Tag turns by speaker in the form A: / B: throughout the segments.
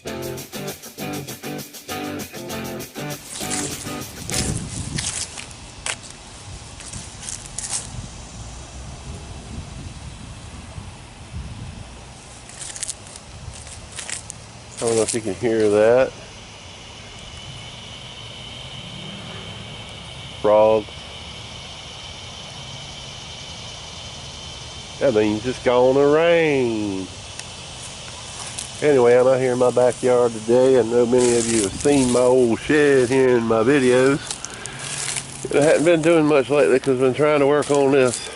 A: I don't know if you can hear that. Frogs. That means it's gonna rain. Anyway, I'm out here in my backyard today. I know many of you have seen my old shed here in my videos. I hadn't been doing much lately because I've been trying to work on this.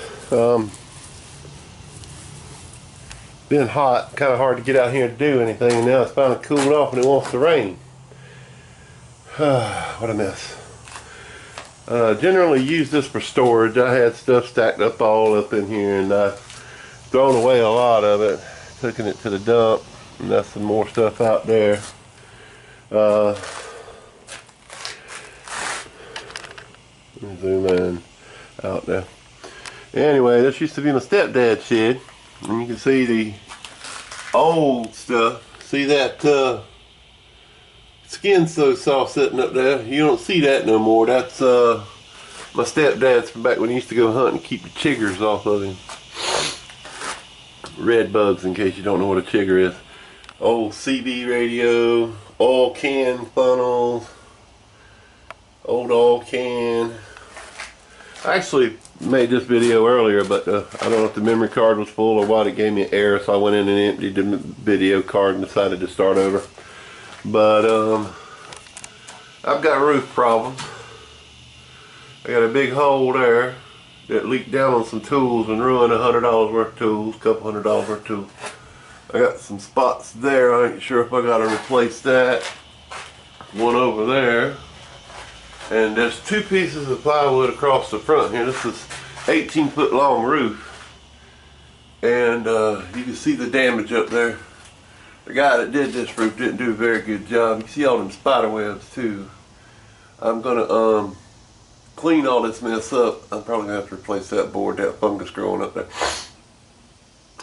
A: Been hot, kind of hard to get out here to do anything, and now it's finally cooled off and it wants to rain. What a mess. Generally use this for storage. I had stuff stacked up all up in here, and I've thrown away a lot of it, taking it to the dump, and that's some more stuff out there. Let me zoom in out there. Anyway, this used to be my stepdad's shed, and you can see the old stuff. See that skin so soft sitting up there? You don't see that no more. That's my stepdad's from back when he used to go hunt and keep the chiggers off of him. Red bugs, in case you don't know what a chigger is. Old CB radio, oil can funnels, old oil can. I actually made this video earlier, but I don't know if the memory card was full or what. It gave me an error, so I went in and emptied the video card and decided to start over. But I've got roof problems. I got a big hole there that leaked down on some tools and ruined $100 worth of tools, couple $100 worth of tools. I got some spots there. I ain't sure if I gotta replace that. One over there. And there's 2 pieces of plywood across the front here. This is 18-foot long roof. And you can see the damage up there. The guy that did this roof didn't do a very good job. You can see all them spider webs too. I'm gonna clean all this mess up. I'm probably gonna have to replace that board, that fungus growing up there.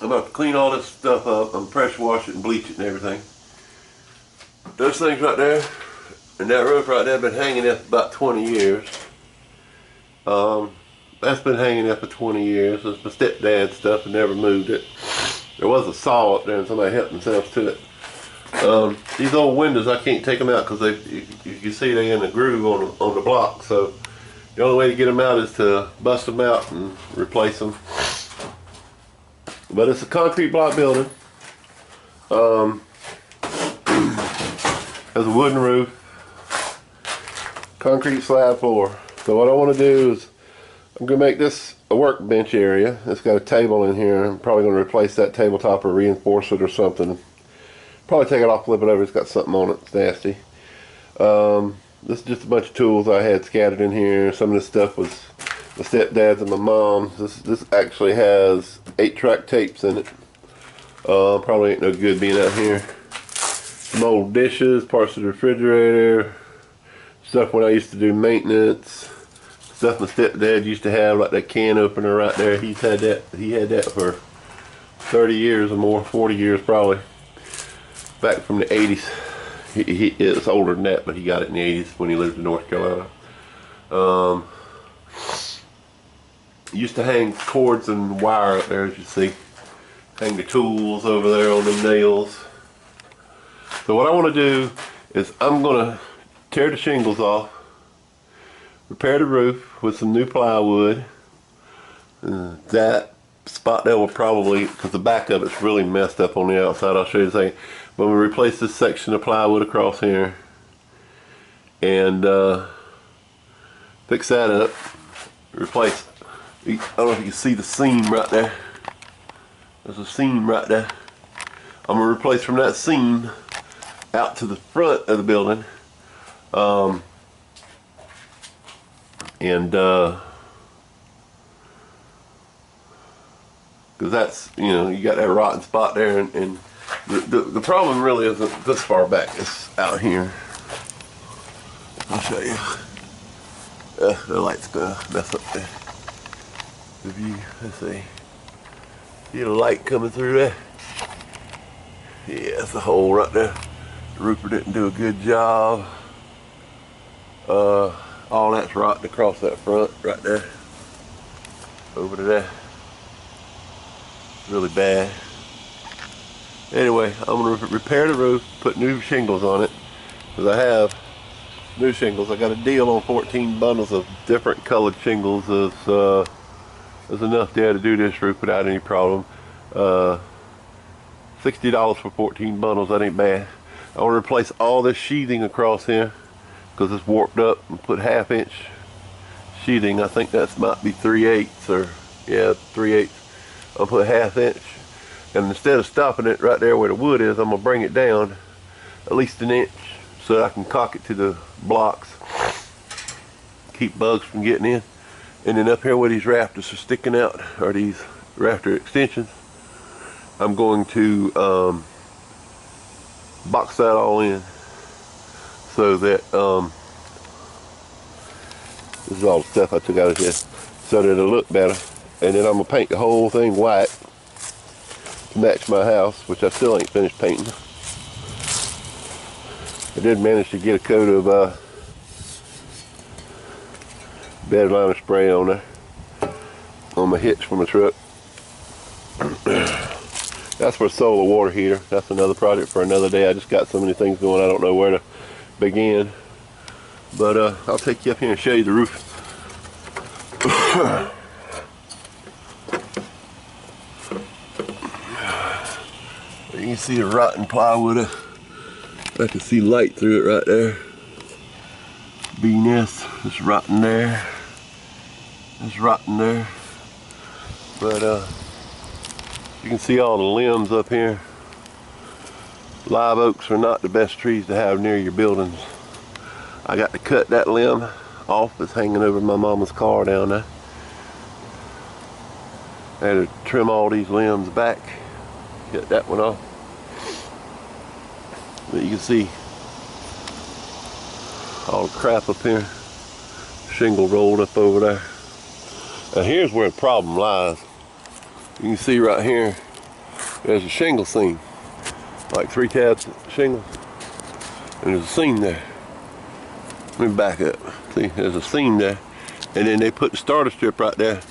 A: I'm about to clean all this stuff up. I'm pressure wash it and bleach it and everything. Those things right there, and that roof right there, been hanging there for about 20 years. That's been hanging there for 20 years. It's my stepdad's stuff and never moved it. There was a saw up there and somebody helped themselves to it. These old windows, I can't take them out because you can see they in the groove on the block. So the only way to get them out is to bust them out and replace them. But it's a concrete block building. Has a wooden roof, concrete slab floor. So what I want to do is I'm going to make this a workbench area. It's got a table in here. I'm probably going to replace that tabletop or reinforce it or something. Probably take it off, flip it over. It's got something on it. It's nasty. This is just a bunch of tools I had scattered in here. Some of this stuff was my stepdad's and my mom's. This actually has 8-track tapes in it. Probably ain't no good being out here. Some old dishes, parts of the refrigerator, stuff when I used to do maintenance. Stuff my stepdad used to have, like that can opener right there. He had that for 30 years or more, 40 years probably. Back from the 80s. It's older than that, but he got it in the 80s when he lived in North Carolina. Used to hang cords and wire up there, as you see. Hang the tools over there on the nails. So what I want to do is I'm going to tear the shingles off, repair the roof with some new plywood. That spot there will probably, because the back of it's really messed up on the outside, I'll show you in a second. But we'll replace this section of plywood across here and fix that up. Replace, I don't know if you can see the seam right there. There's a seam right there. I'm going to replace from that seam out to the front of the building. Because that's, you know, you got that rotten spot there, and the problem really isn't this far back, it's out here. I'll show you. The light's gonna mess up the view. Let's see. See the light coming through there? Yeah, it's a hole right there. The roofer didn't do a good job. All that's rotting across that front right there. Over to there. Really bad. Anyway, I'm going to repair the roof, put new shingles on it. Because I have new shingles. I got a deal on 14 bundles of different colored shingles. There's enough there to do this roof without any problem. $60 for 14 bundles, that ain't bad. I want to replace all this sheathing across here because it's warped up, and put 1/2 inch sheathing. I think that might be 3/8 or yeah, 3/8. I'll put 1/2 inch, and instead of stopping it right there where the wood is, I'm gonna bring it down at least 1 inch so that I can caulk it to the blocks, keep bugs from getting in. And then up here where these rafters are sticking out, or these rafter extensions, I'm going to box that all in so that this is all the stuff I took out of here, so that it'll look better. And then I'm gonna paint the whole thing white to match my house, which I still ain't finished painting. I did manage to get a coat of bed liner spray on there, on my hitch from the truck. That's for a solar water heater. That's another project for another day. I just got so many things going, I don't know where to begin. But I'll take you up here and show you the roof. You can see the rotten plywood. I can see light through it right there. B-nest is rotten there. It's rotten there. But you can see all the limbs up here. Live oaks are not the best trees to have near your buildings. I got to cut that limb off. It's hanging over my mama's car down there. I had to trim all these limbs back. Get that one off. But you can see all the crap up here. Shingle rolled up over there. Now here's where the problem lies. You can see right here, there's a shingle seam. Like 3 tabs of shingle. And there's a seam there. Let me back up. See, there's a seam there. And then they put the starter strip right there.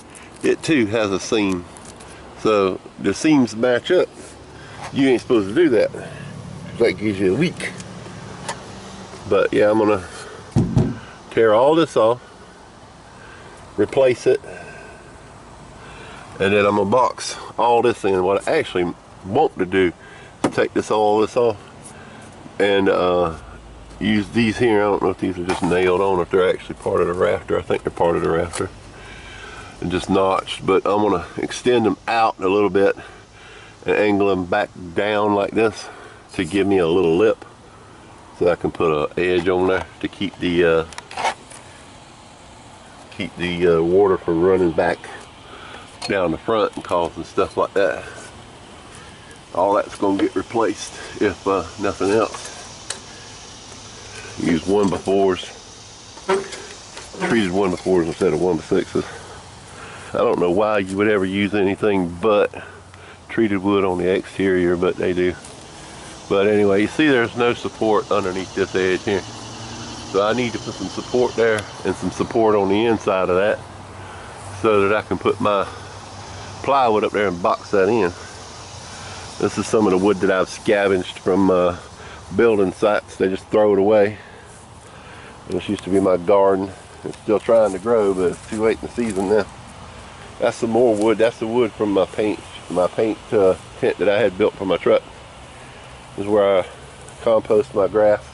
A: It too has a seam. So the seams match up. You ain't supposed to do that. That gives you a leak. But yeah, I'm gonna tear all this off, replace it, and then I'm gonna box all this in. What I actually want to do is take all this off and use these here. I don't know if these are just nailed on or if they're actually part of the rafter. I think they're part of the rafter and just notched, but I'm gonna extend them out a little bit and angle them back down like this to give me a little lip, so I can put an edge on there to keep the water from running back down the front and causing stuff like that. All that's going to get replaced if nothing else. Use 1x4s, treated 1x4s instead of 1x6s. I don't know why you would ever use anything but treated wood on the exterior, but they do. But anyway, you see there's no support underneath this edge here. So I need to put some support there and some support on the inside of that so that I can put my plywood up there and box that in. This is some of the wood that I've scavenged from building sites. They just throw it away. And this used to be my garden. It's still trying to grow, but it's too late in the season now. That's some more wood. That's the wood from my paint tent that I had built for my truck. This is where I compost my grass.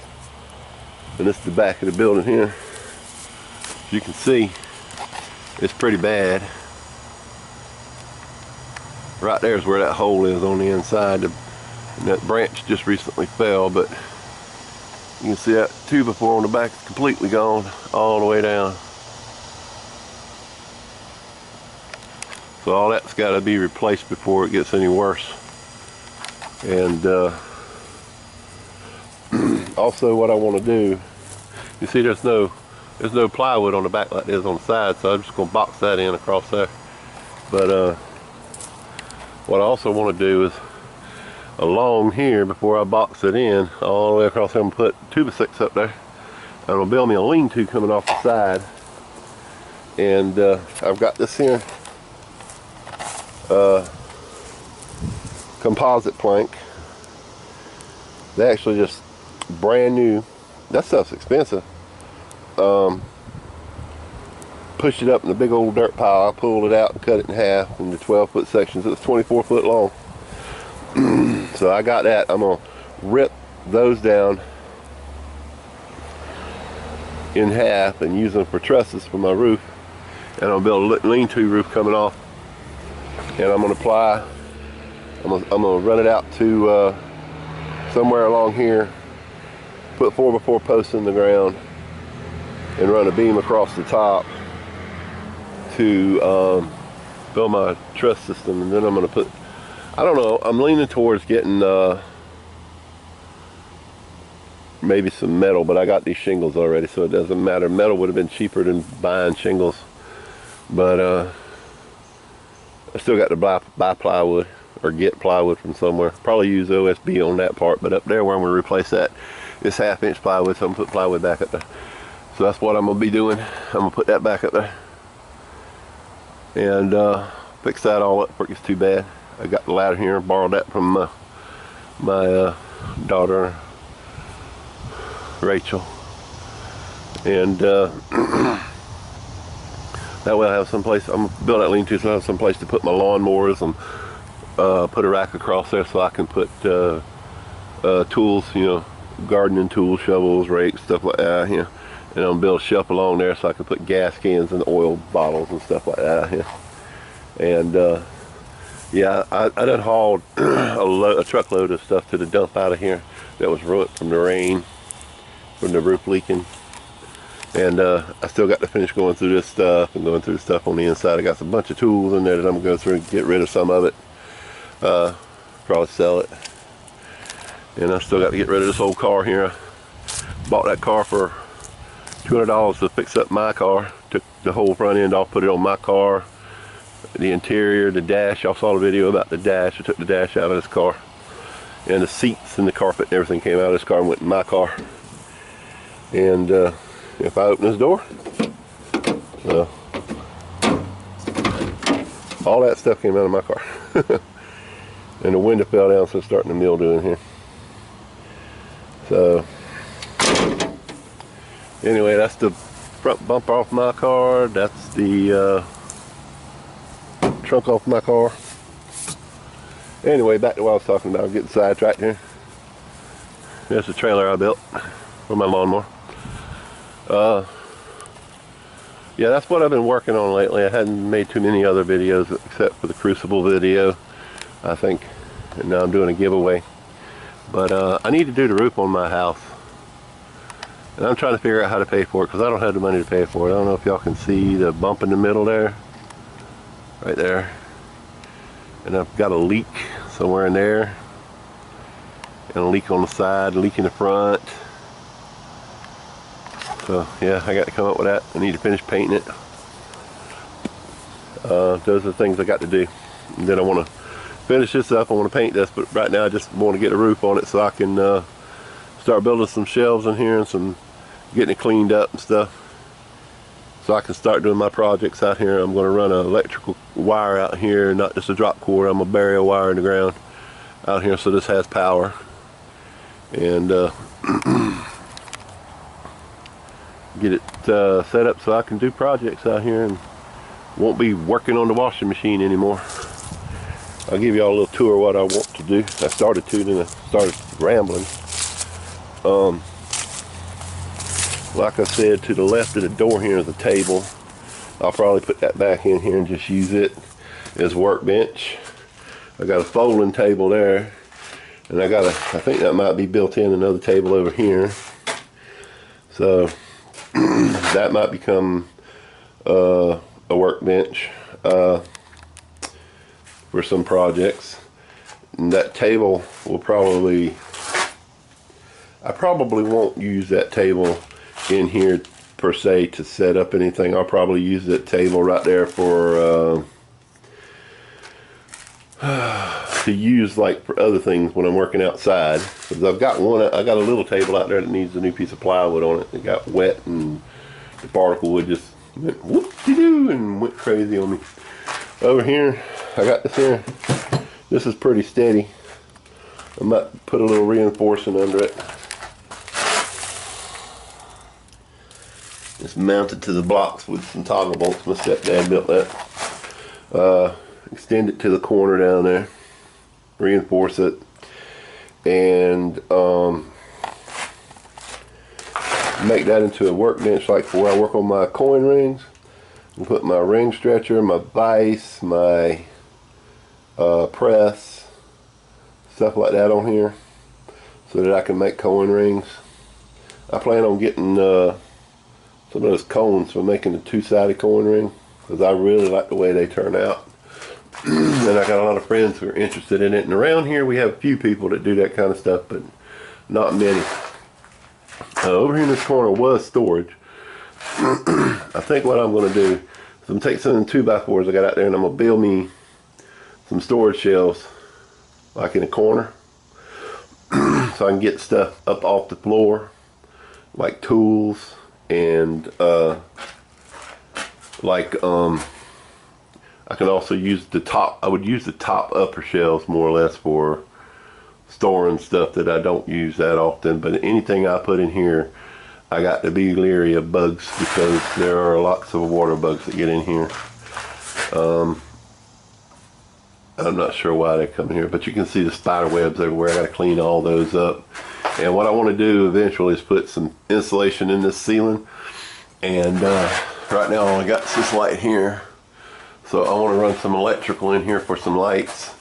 A: And this is the back of the building here. As you can see, it's pretty bad. Right there is where that hole is on the inside. And that branch just recently fell, but you can see that 2x4 on the back is completely gone all the way down. So all that's got to be replaced before it gets any worse. And also what I want to do, you see there's no plywood on the back like there's on the side, so I'm just going to box that in across there. But what I also want to do is along here before I box it in all the way across there and put 2x6 up there. I'm gonna build me a lean-to coming off the side, and I've got this here composite plank. They actually just brand new. That stuff's expensive. Pushed it up in a big old dirt pile. I pulled it out and cut it in half into 12-foot sections. It was 24 foot long. So I got that. I'm gonna rip those down in half and use them for trusses for my roof. And I'm gonna build a lean-to roof coming off. And I'm gonna apply. I'm gonna run it out to somewhere along here. Put 4x4 posts in the ground and run a beam across the top to build my truss system. And then I'm gonna put, I don't know, I'm leaning towards getting maybe some metal, but I got these shingles already, so it doesn't matter. Metal would have been cheaper than buying shingles, but I still got to buy plywood or get plywood from somewhere. Probably use OSB on that part, but up there where I'm going to replace that, it's 1/2 inch plywood, so I'm going to put plywood back up there. So that's what I'm going to be doing. I'm going to put that back up there and fix that all up before it gets too bad. I got the ladder here, borrowed that from my daughter Rachel, and that way I have some place. I'm gonna build that lean-to so I have some place to put my lawnmowers and put a rack across there so I can put tools, you know, gardening tools, shovels, rakes, stuff like that here. And I'm gonna build a shelf along there so I can put gas cans and oil bottles and stuff like that here. And yeah, I done hauled a truckload of stuff to the dump out of here that was ruined from the rain, from the roof leaking. And I still got to finish going through this stuff and going through the stuff on the inside. I got a bunch of tools in there that I'm gonna go through and get rid of some of it. Probably sell it. And I still got to get rid of this old car here. I bought that car for $200 to fix up my car. Took the whole front end off, put it on my car. The interior, the dash, y'all saw the video about the dash. I took the dash out of this car. And the seats and the carpet and everything came out of this car and went in my car. And if I open this door, all that stuff came out of my car. And the window fell down, so it's starting to mildew in here. So anyway, that's the front bumper off my car. That's the trunk off my car. Anyway, back to what I was talking about. I'm getting sidetracked here. There's the trailer I built for my lawnmower. Yeah, that's what I've been working on lately. I hadn't made too many other videos except for the Crucible video, I think. And now I'm doing a giveaway. But I need to do the roof on my house. And I'm trying to figure out how to pay for it because I don't have the money to pay for it. I don't know if y'all can see the bump in the middle there. Right there. And I've got a leak somewhere in there. And a leak on the side, a leak in the front. So yeah, I got to come up with that. I need to finish painting it. Those are the things I got to do. And then I want to finish this up. I want to paint this, but right now I just want to get a roof on it so I can start building some shelves in here and some getting it cleaned up and stuff. So I can start doing my projects out here. I'm going to run an electrical wire out here, not just a drop cord. I'm going to bury a wire in the ground out here so this has power. And get it set up so I can do projects out here and won't be working on the washing machine anymore. I'll give y'all a little tour of what I want to do. I started to, then I started rambling. Like I said, to the left of the door here is a table. I'll probably put that back in here and just use it as a workbench. I got a folding table there, and I got I think that might be built in another table over here. So that might become a workbench for some projects. And that table will probably, I probably won't use that table in here per se to set up anything. I'll probably use that table right there for to use like for other things when I'm working outside. Because I got a little table out there that needs a new piece of plywood on it. It got wet and the particle wood just went whoop-de-doo and went crazy on me. Over here, I got this here. This is pretty steady. I might put a little reinforcing under it. It's mounted to the blocks with some toggle bolts. My stepdad built that. Extend it to the corner down there. Reinforce it. And make that into a workbench like for where I work on my coin rings. And put my ring stretcher, my vise, my press, stuff like that on here so that I can make coin rings. I plan on getting some of those cones for making the two-sided coin ring because I really like the way they turn out. And I got a lot of friends who are interested in it. And around here we have a few people that do that kind of stuff, but not many. Over here in this corner was storage. I think what I'm going to do is I'm going to take some of the 2x4s I got out there and I'm going to build me some storage shelves like in a corner so I can get stuff up off the floor like tools and I can also use the top. I would use the top upper shelves more or less for storing stuff that I don't use that often, but anything I put in here I got to be leery of bugs because there are lots of water bugs that get in here. I'm not sure why they come in here, but you can see the spider webs everywhere. I got to clean all those up. And what I want to do eventually is put some insulation in this ceiling. And right now I only got this light here. So I want to run some electrical in here for some lights,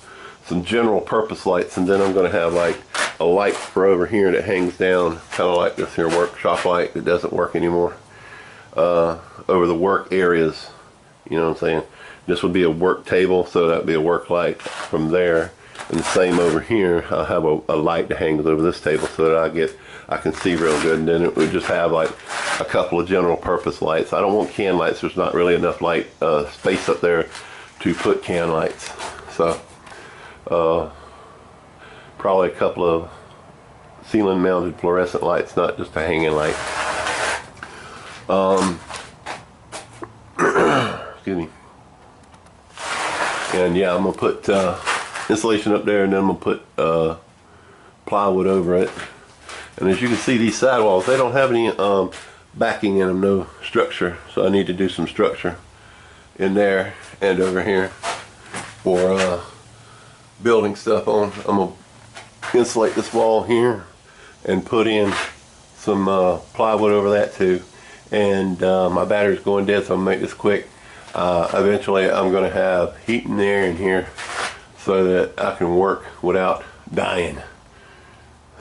A: some general purpose lights, and then I'm going to have like a light for over here that hangs down, kind of like this here workshop light that doesn't work anymore, over the work areas. You know what I'm saying? This would be a work table, so that'd be a work light from there. And the same over here, I'll have a light that hangs over this table so that I can see real good. And then it would just have like a couple of general purpose lights. I don't want can lights. There's not really enough light space up there to put can lights. So probably a couple of ceiling mounted fluorescent lights, not just a hanging light. Excuse me. And yeah, I'm gonna put insulation up there, and then I'm gonna put plywood over it. And as you can see, these sidewalls, they don't have any backing in them, no structure. So I need to do some structure in there and over here for building stuff on. I'm gonna insulate this wall here and put in some plywood over that too. And my battery's going dead, so I'm gonna make this quick. Eventually I'm going to have heat and air in here so that I can work without dying.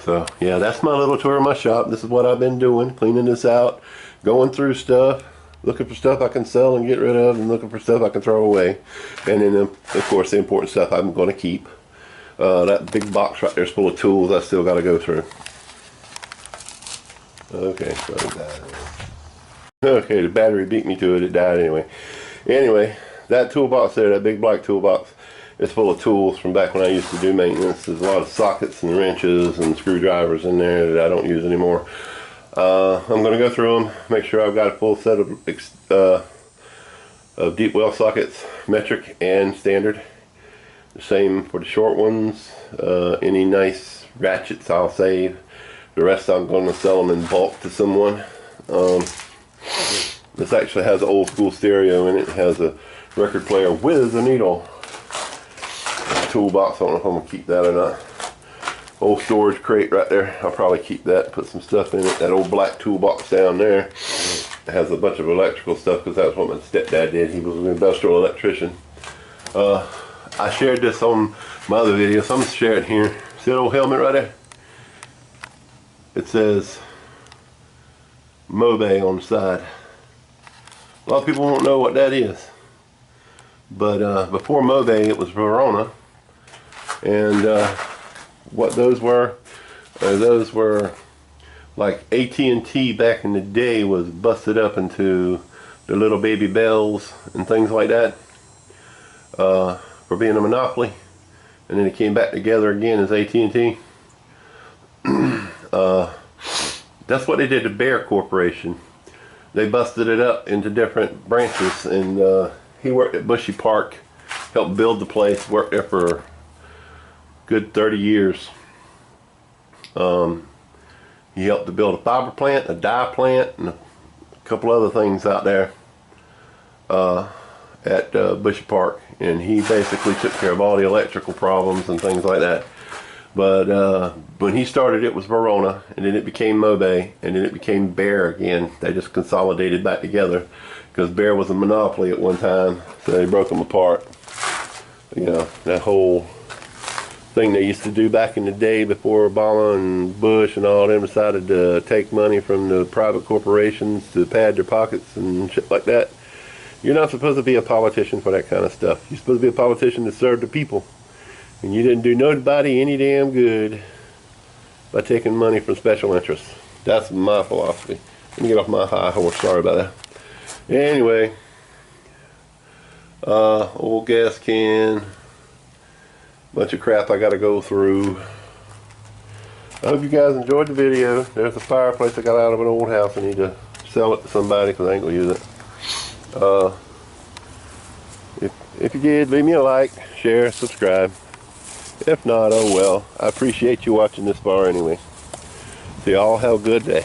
A: So yeah, that's my little tour of my shop. This is what I've been doing, cleaning this out, going through stuff, looking for stuff I can sell and get rid of, and looking for stuff I can throw away. And then of course the important stuff I'm going to keep. That big box right there is full of tools I still got to go through. Okay, so okay, the battery beat me to it. It died anyway. Anyway, that toolbox there, that big black toolbox, is full of tools from back when I used to do maintenance. There's a lot of sockets and wrenches and screwdrivers in there that I don't use anymore. I'm going to go through them, make sure I've got a full set of deep well sockets, metric and standard. The same for the short ones. Any nice ratchets I'll save. The rest I'm going to sell them in bulk to someone. This actually has an old school stereo in it. It has a record player with a needle. Toolbox, I don't know if I'm going to keep that or not. Old storage crate right there. I'll probably keep that, put some stuff in it. That old black toolbox down there. It has a bunch of electrical stuff because that's what my stepdad did. He was an industrial electrician. I shared this on my other video, so I'm going to share it here. See that old helmet right there? It says Mobe on the side. A lot of people won't know what that is, but before Mobe it was Verona, and what those were like AT&T back in the day was busted up into the little baby bells and things like that for being a monopoly. and then it came back together again as AT&T. That's what they did to Bear Corporation. They busted it up into different branches, and he worked at Bushy Park, helped build the place, worked there for a good 30 years. He helped to build a fiber plant, a dye plant, and a couple other things out there at Bushy Park, and he basically took care of all the electrical problems and things like that. But when he started, it was Verona, and then it became Mobay, and then it became Bear again. They just consolidated back together because Bear was a monopoly at one time, so they broke them apart. You know, that whole thing they used to do back in the day before Obama and Bush and all them decided to take money from the private corporations to pad their pockets and shit like that. You're not supposed to be a politician for that kind of stuff. You're supposed to be a politician to serve the people. And you didn't do nobody any damn good by taking money from special interests. That's my philosophy. Let me get off my high horse. Sorry about that. Anyway, old gas can, bunch of crap I gotta go through. I hope you guys enjoyed the video. There's a fireplace I got out of an old house. I need to sell it to somebody because I ain't gonna use it. If you did, leave me a like, share, subscribe. If not, oh well. I appreciate you watching this far anyway. So y'all have a good day.